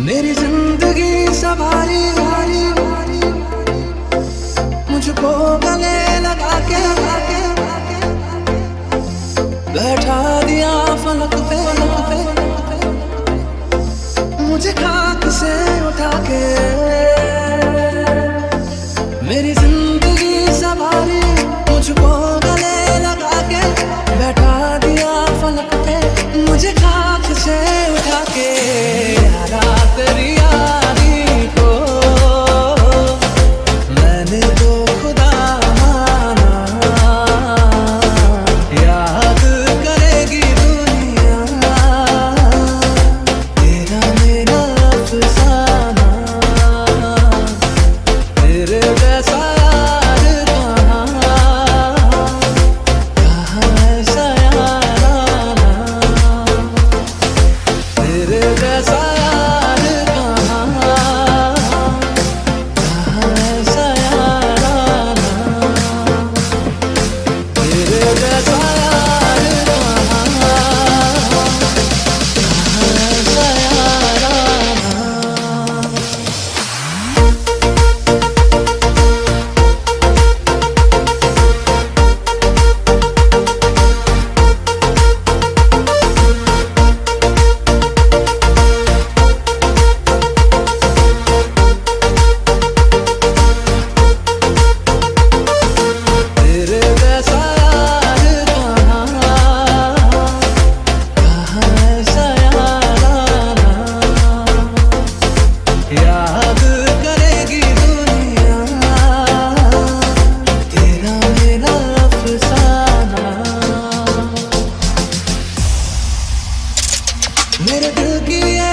मेरी जिंदगी सवारी मुझको गले लगा के बैठा दिया फलक पे, मुझे खाक से उठा के। मेरी जिंदगी सवारी मुझको गले लगा के बैठा दिया फलक पे, मुझे खाक से उठा के। यारा तेरी यारी को मैंने तो खुदा माना, याद करेगी दुनिया तेरा मेरा अफसाना। तेरे जैसा यार कहाँ ऐसा याराना, तेरे जैसा यार कहाँ ऐसा याराना, तेरे जैसा यार कहाँ ऐसा याराना। तेरे जैसा यार कहाँ ऐसा याराना, याद करेगी दुनिया तेरा मेरा अफसाना। मेरे दिल की ये